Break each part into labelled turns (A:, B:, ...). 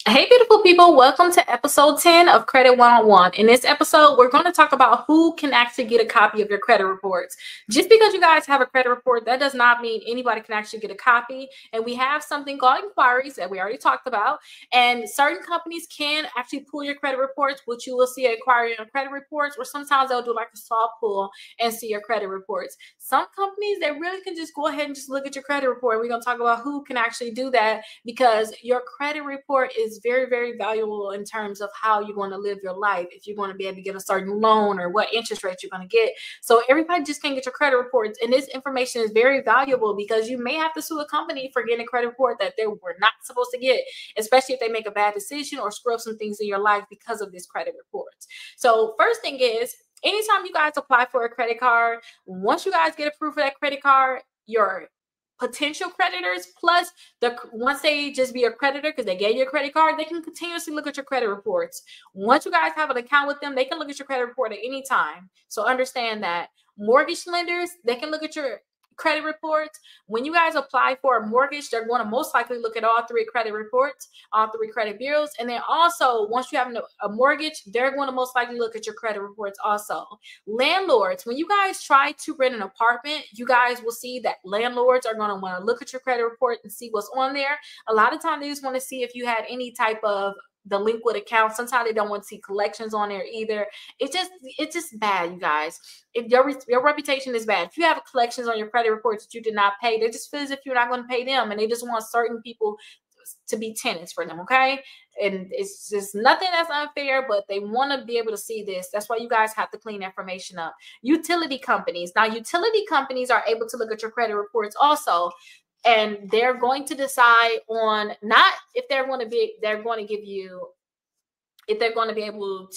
A: Hey, beautiful people, welcome to episode 10 of Credit 101. In this episode, we're going to talk about who can actually get a copy of your credit reports. Just because you guys have a credit report, that does not mean anybody can actually get a copy. And we have something called inquiries that we already talked about. And certain companies can actually pull your credit reports, which you will see an inquiry on credit reports, or sometimes they'll do like a soft pull and see your credit reports. Some companies, they really can just go ahead and just look at your credit report. We're going to talk about who can actually do that, because your credit report is very, very valuable in terms of how you're going to live your life, if you're going to be able to get a certain loan or what interest rate you're going to get. So everybody just can't get your credit reports, and this information is very valuable because you may have to sue a company for getting a credit report that they were not supposed to get, especially if they make a bad decision or screw up some things in your life because of this credit report. So first thing is, anytime you guys apply for a credit card, once you guys get approved for that credit card, your potential creditors, plus once they just be a creditor because they gave you a credit card, they can continuously look at your credit reports. Once you guys have an account with them, they can look at your credit report at any time. So understand that. Mortgage lenders, they can look at your credit reports. When you guys apply for a mortgage, they're going to most likely look at all three credit reports, all three credit bureaus. And then also, once you have a mortgage, they're going to most likely look at your credit reports also. Landlords, when you guys try to rent an apartment, you guys will see that landlords are going to want to look at your credit report and see what's on there. A lot of times they just want to see if you had any type of delinquent account. Sometimes they don't want to see collections on there either. It's just bad, you guys. If your reputation is bad, if you have collections on your credit reports that you did not pay, they just feel as if you're not going to pay them, and they just want certain people to be tenants for them. Okay, and it's just nothing that's unfair, but they want to be able to see this. That's why you guys have to clean information up. Utility companies, now utility companies are able to look at your credit reports also, and they're going to decide on not if they're going to be able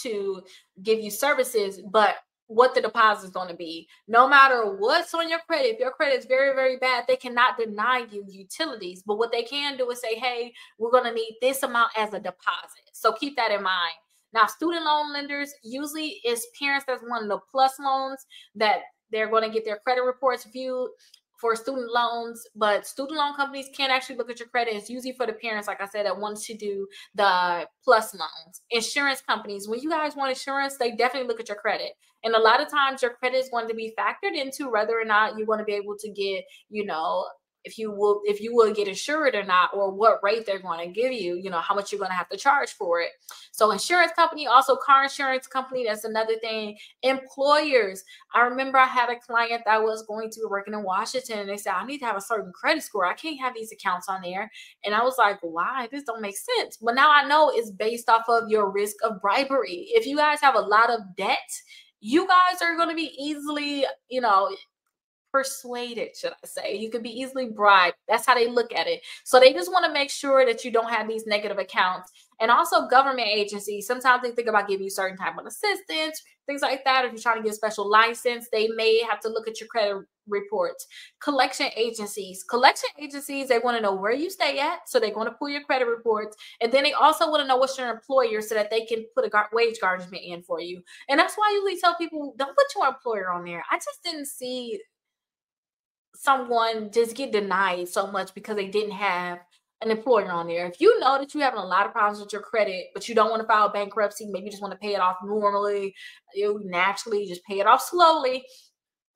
A: to give you services, but what the deposit is going to be. No matter what's on your credit, if your credit is very, very bad, they cannot deny you utilities. But what they can do is say, hey, we're going to need this amount as a deposit. So keep that in mind. Now, student loan lenders, usually it's parents that's one of the plus loans that they're going to get their credit reports viewed for student loans, but student loan companies can't actually look at your credit. It's usually for the parents, like I said, that want to do the plus loans. Insurance companies, when you guys want insurance, they definitely look at your credit. And a lot of times your credit is going to be factored into whether or not you're going to be able to get, if you will get insured or not, or what rate they're going to give you, how much you're going to have to charge for it. So insurance company, also car insurance company, that's another thing. Employers, I remember I had a client that was going to be working in Washington, and they said, I need to have a certain credit score. I can't have these accounts on there. And I was like, why? This don't make sense. But now I know it's based off of your risk of bribery. If you guys have a lot of debt, you guys are going to be easily, persuaded, should I say. You could be easily bribed. That's how they look at it. So they just want to make sure that you don't have these negative accounts. And also government agencies, sometimes they think about giving you certain type of assistance, things like that. If you're trying to get a special license, they may have to look at your credit reports. Collection agencies, they want to know where you stay at, so they're going to pull your credit reports. And then they also want to know what's your employer, so that they can put a wage garnishment in for you. And that's why I usually tell people, don't put your employer on there. I just didn't see someone just get denied so much because they didn't have an employer on there. If you know that you're having a lot of problems with your credit, but you don't want to file bankruptcy, maybe you just want to pay it off normally, you naturally just pay it off slowly,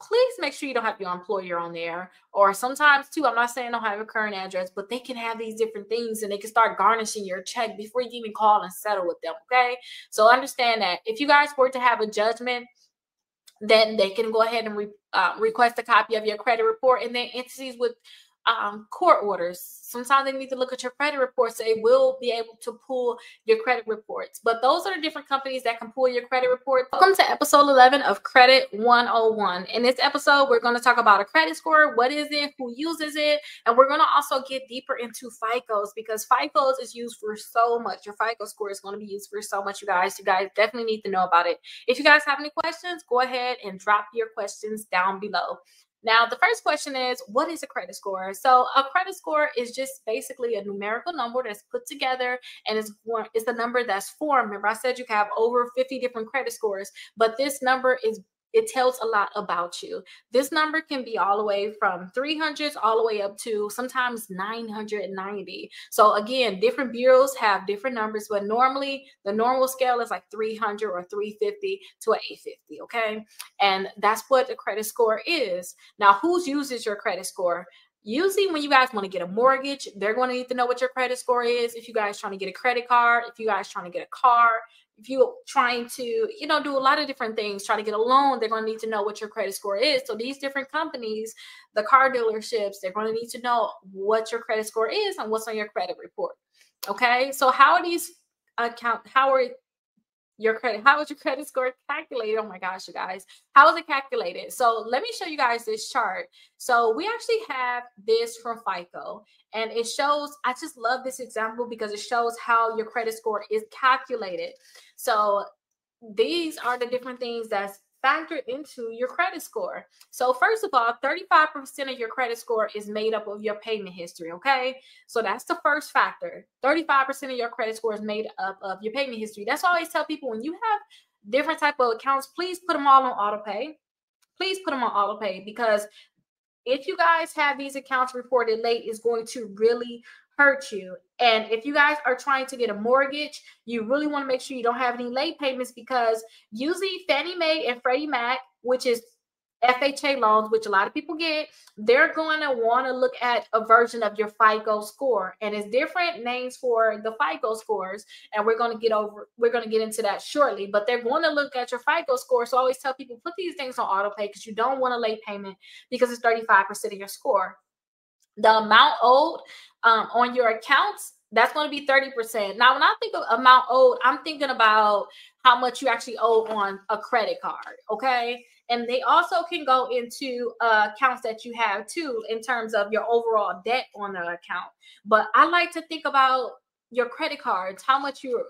A: please make sure you don't have your employer on there. Or sometimes too, I'm not saying don't have a current address, but they can have these different things, and they can start garnishing your check before you even call and settle with them. Okay, so understand that if you guys were to have a judgment, then they can go ahead and request a copy of your credit report. And then entities with court orders, sometimes they need to look at your credit reports, so they will be able to pull your credit reports. But those are the different companies that can pull your credit report. Welcome to episode 11 of Credit 101. In this episode, we're going to talk about a credit score. What is it? Who uses it? And we're going to also get deeper into FICOs, because FICOs is used for so much. Your FICO score is going to be used for so much, you guys. You guys definitely need to know about it. If you guys have any questions, go ahead and drop your questions down below. Now, the first question is, what is a credit score? So a credit score is just basically a numerical number that's put together, and it's the number that's formed. Remember, I said you can have over 50 different credit scores, but this number is it tells a lot about you. This number can be all the way from 300s all the way up to sometimes 990. So again, different bureaus have different numbers, but normally the normal scale is like 300 or 350 to an 850, okay? And that's what the credit score is. Now, who uses your credit score? Usually when you guys want to get a mortgage, they're going to need to know what your credit score is. If you guys trying to get a credit card, if you guys trying to get a car, if you're trying to, you know, do a lot of different things, trying to get a loan, they're going to need to know what your credit score is. So these different companies, the car dealerships, they're going to need to know what your credit score is and what's on your credit report. Okay. So how is your credit score calculated? Oh my gosh, you guys, how is it calculated? So let me show you guys this chart. So we actually have this from FICO, and it shows, I just love this example because it shows how your credit score is calculated. So these are the different things that's factored into your credit score. So first of all, 35% of your credit score is made up of your payment history, okay? So that's the first factor. 35% of your credit score is made up of your payment history. That's why I always tell people, when you have different type of accounts, please put them all on auto pay. Please put them on auto pay, because if you guys have these accounts reported late, it's going to really hurt you. And if you guys are trying to get a mortgage, you really want to make sure you don't have any late payments, because usually Fannie Mae and Freddie Mac, which is FHA loans, which a lot of people get, they're going to want to look at a version of your FICO score, and it's different names for the FICO scores, and we're going to get into that shortly. But they're going to look at your FICO score. So I always tell people, put these things on auto pay, because you don't want a late payment, because it's 35% of your score. The amount owed on your accounts, that's going to be 30%. Now, when I think of amount owed, I'm thinking about how much you actually owe on a credit card, okay? And they also can go into accounts that you have too, in terms of your overall debt on the account. But I like to think about your credit cards, how much you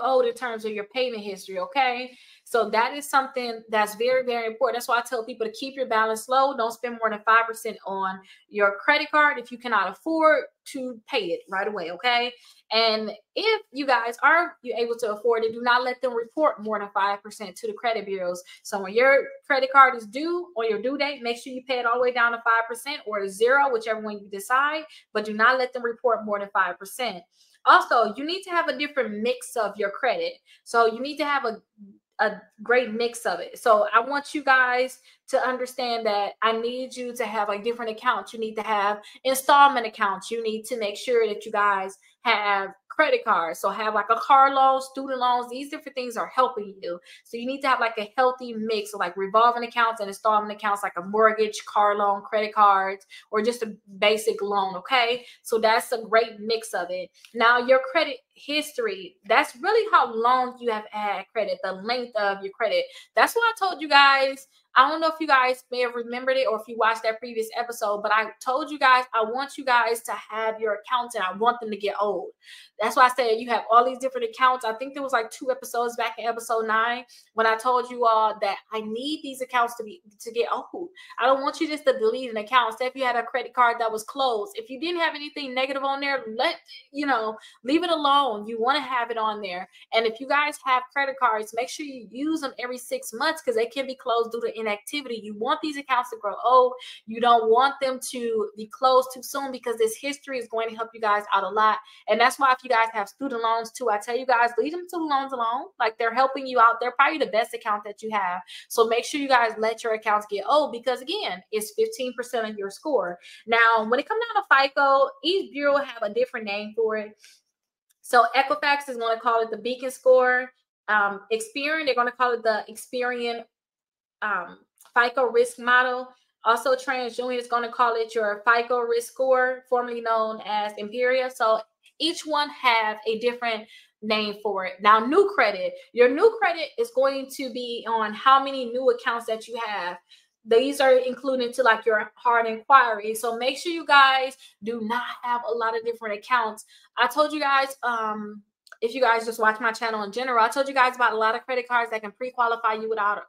A: owed in terms of your payment history, okay? So that is something that's very, very important. That's why I tell people to keep your balance low. Don't spend more than 5% on your credit card if you cannot afford to pay it right away, okay? And if you guys are able to afford it, do not let them report more than 5% to the credit bureaus. So when your credit card is due on your due date, make sure you pay it all the way down to 5% or to 0, whichever one you decide, but do not let them report more than 5%. Also, you need to have a different mix of your credit. So you need to have a great mix of it. So I want you guys to understand that I need you to have like different accounts. You need to have installment accounts. You need to make sure that you guys have credit cards. So have like a car loan, student loans. These different things are helping you. So you need to have like a healthy mix of like revolving accounts and installment accounts, like a mortgage, car loan, credit cards, or just a basic loan, okay? So that's a great mix of it. Now, your credit history, that's really how long you have had credit, the length of your credit. That's what I told you guys. I don't know if you guys may have remembered it or if you watched that previous episode, but I told you guys, I want you guys to have your accounts and I want them to get old. That's why I said you have all these different accounts. I think there was like 2 episodes back in episode 9 when I told you all that I need these accounts to get old. I don't want you just to delete an account. Say if you had a credit card that was closed, if you didn't have anything negative on there, leave it alone. You want to have it on there. And if you guys have credit cards, make sure you use them every 6 months, because they can be closed due to inactivity. You want these accounts to grow old. You don't want them to be closed too soon, because this history is going to help you guys out a lot. And that's why if you guys have student loans too, I tell you guys, leave them student loans alone. Like, they're helping you out. They're probably the best account that you have. So make sure you guys let your accounts get old, because again, it's 15% of your score. Now, when it comes down to FICO, each bureau will have a different name for it. So Equifax is going to call it the Beacon score. Experian, they're going to call it the Experian FICO risk model. Also, TransUnion is going to call it your FICO risk score, formerly known as Imperia. So each one have a different name for it. Now, new credit, your new credit is going to be on how many new accounts that you have. These are included to like your hard inquiry. So make sure you guys do not have a lot of different accounts. I told you guys if you guys just watch my channel in general, I told you guys about a lot of credit cards that can pre-qualify you without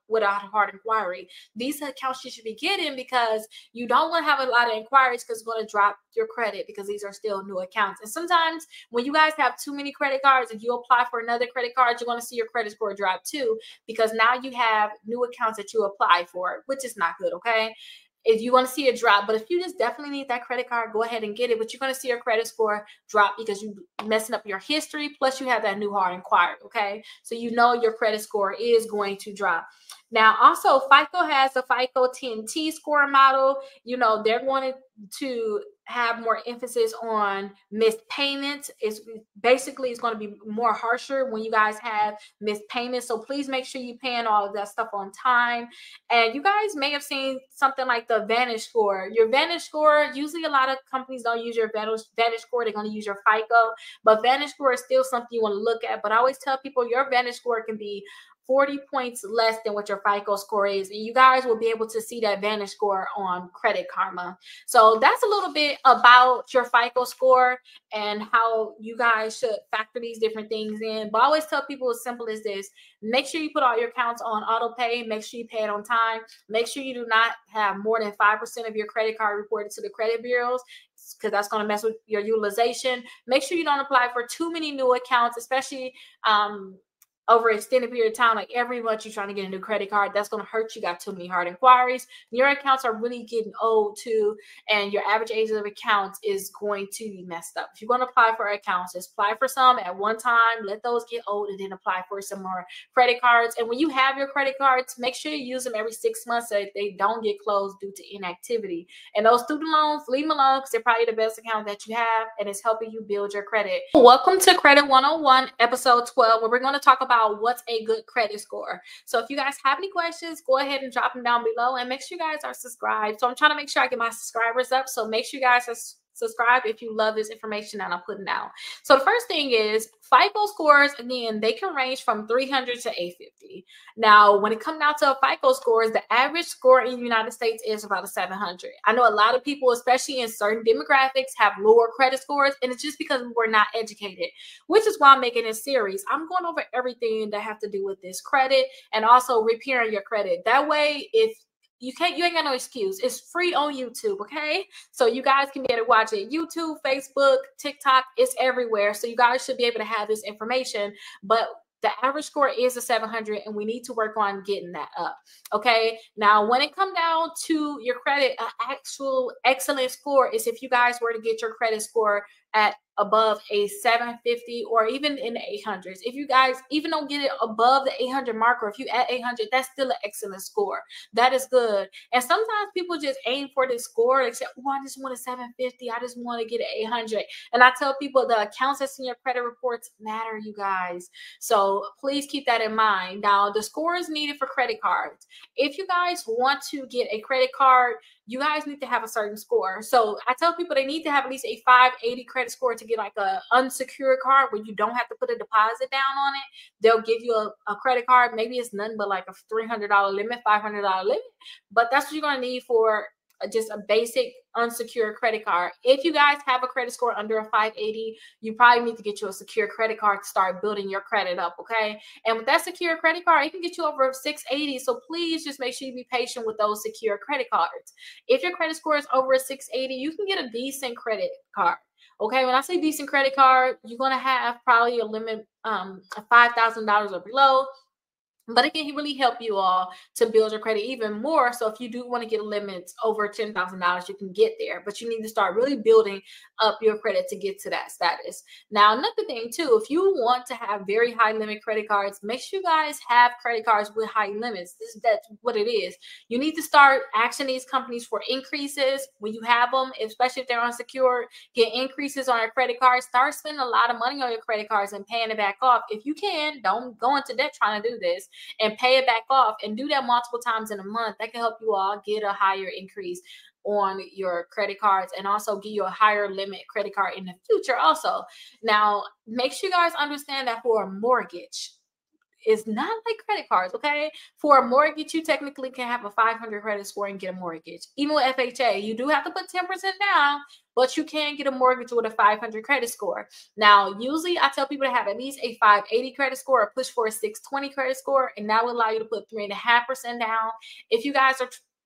A: a hard inquiry. These accounts you should be getting because you don't want to have a lot of inquiries because it's going to drop your credit because these are still new accounts. And sometimes when you guys have too many credit cards, if you apply for another credit card, you're going to see your credit score drop too, because now you have new accounts that you apply for, which is not good, okay? If you want to see a drop, but if you just definitely need that credit card, go ahead and get it. But you're going to see your credit score drop because you're messing up your history. Plus, you have that new hard inquiry. Okay, so you know your credit score is going to drop. Now, also, FICO has the FICO 10T score model. You know, they're going to have more emphasis on missed payments. It's basically, it's going to be more harsher when you guys have missed payments. So please make sure you're paying all of that stuff on time. And you guys may have seen something like the Vantage score. Your Vantage score, usually a lot of companies don't use your Vantage score. They're going to use your FICO. But Vantage score is still something you want to look at. But I always tell people your Vantage score can be 40 points less than what your FICO score is. And you guys will be able to see that Vantage score on Credit Karma. So that's a little bit about your FICO score and how you guys should factor these different things in. But I always tell people as simple as this: make sure you put all your accounts on auto pay. Make sure you pay it on time. Make sure you do not have more than 5% of your credit card reported to the credit bureaus, because that's going to mess with your utilization. Make sure you don't apply for too many new accounts, especially over an extended period of time. Like every month you're trying to get a new credit card, that's going to hurt. You got too many hard inquiries. Your accounts are really getting old too, and your average age of accounts is going to be messed up. If you're going to apply for accounts, just apply for some at one time, let those get old, and then apply for some more credit cards. And when you have your credit cards, make sure you use them every 6 months so that they don't get closed due to inactivity. And those student loans, leave them alone because they're probably the best account that you have, and it's helping you build your credit. Welcome to Credit 101, episode 12, where we're going to talk about what's a good credit score. So if you guys have any questions, go ahead and drop them down below, and make sure you guys are subscribed. So I'm trying to make sure I get my subscribers up. So make sure you guys are subscribe if you love this information that I'm putting out. So the first thing is FICO scores. Again, they can range from 300 to 850. Now, when it comes down to FICO scores, the average score in the United States is about a 700. I know a lot of people, especially in certain demographics, have lower credit scores, and it's just because we're not educated, which is why I'm making this series. I'm going over everything that have to do with this credit and also repairing your credit. That way, if you ain't got no excuse. It's free on YouTube, okay? So you guys can be able to watch it. YouTube, Facebook, TikTok, it's everywhere. So you guys should be able to have this information. But the average score is a 700, and we need to work on getting that up, okay? Now, when it comes down to your credit, an actual excellent score is if you guys were to get your credit score at above a 750 or even in the 800s. If you guys even don't get it above the 800 mark, or if you at 800, that's still an excellent score. That is good. And sometimes people just aim for this score. They say, oh, I just want a 750. I just want to get an 800. And I tell people the accounts that's in your credit reports matter, you guys. So please keep that in mind. Now, the score is needed for credit cards. If you guys want to get a credit card, you guys need to have a certain score. So I tell people they need to have at least a 580 credit score to get like a unsecured card where you don't have to put a deposit down on it. They'll give you a credit card. Maybe it's nothing but like a $300 limit, $500 limit. But that's what you're going to need for just a basic unsecured credit card. If you guys have a credit score under a 580, you probably need to get you a secure credit card to start building your credit up, okay? And with that secure credit card, it can get you over 680. So please just make sure you be patient with those secure credit cards. If your credit score is over a 680, you can get a decent credit card. Okay, when I say decent credit card, you're going to have probably a limit of $5,000 or below. But it can really help you all to build your credit even more. So if you do want to get limits over $10,000, you can get there. But you need to start really building up your credit to get to that status. Now, another thing too, if you want to have very high limit credit cards, make sure you guys have credit cards with high limits. That's what it is. You need to start asking these companies for increases when you have them, especially if they're unsecured. Get increases on your credit cards. Start spending a lot of money on your credit cards and paying it back off. If you can, don't go into debt trying to do this, and pay it back off, and do that multiple times in a month. That can help you all get a higher increase on your credit cards, and also give you a higher limit credit card in the future also. Now, make sure you guys understand that for a mortgage, is not like credit cards, okay? For a mortgage, you technically can have a 500 credit score and get a mortgage. Even with FHA, you do have to put 10% down, but you can get a mortgage with a 500 credit score. Now, usually I tell people to have at least a 580 credit score or push for a 620 credit score, and that will allow you to put 3.5% down. If you guys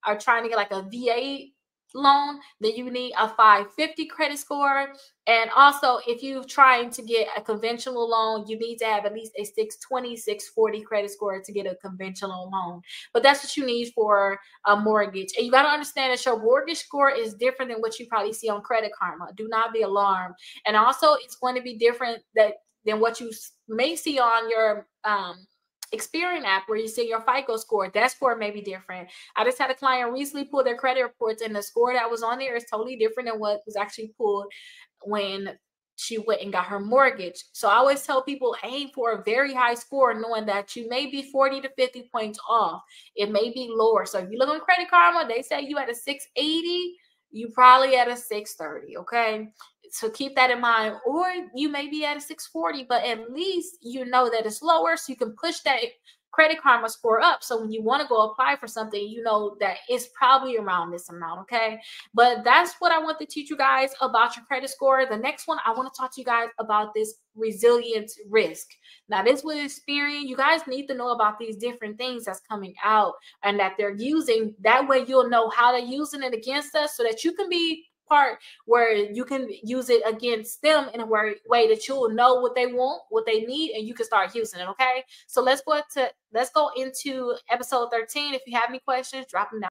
A: are trying to get like a VA loan, then you need a 550 credit score. And also, if you're trying to get a conventional loan, you need to have at least a 620, 640 credit score to get a conventional loan. But that's what you need for a mortgage. And you got to understand that your mortgage score is different than what you probably see on Credit Karma. Do not be alarmed. And also, it's going to be different than what you may see on your Experian app, where you see your FICO score. That score may be different. I just had a client recently pull their credit reports, and the score that was on there is totally different than what was actually pulled when she went and got her mortgage. So I always tell people, aim for a very high score, knowing that you may be 40 to 50 points off. It may be lower. So if you look on Credit Karma, they say you at a 680, you probably at a 630, okay? So keep that in mind. Or you may be at a 640, but at least you know that it's lower, so you can push that Credit Karma score up. So when you want to go apply for something, you know that it's probably around this amount, okay? But that's what I want to teach you guys about your credit score. The next one, I want to talk to you guys about this resilience risk. Now, this with Experian, you guys need to know about these different things that's coming out and that they're using. That way you'll know how they're using it against us, so that you can be part where you can use it against them in a way that you'll know what they want, what they need, and you can start using it. Okay, so let's go into episode 13. If you have any questions, drop them down.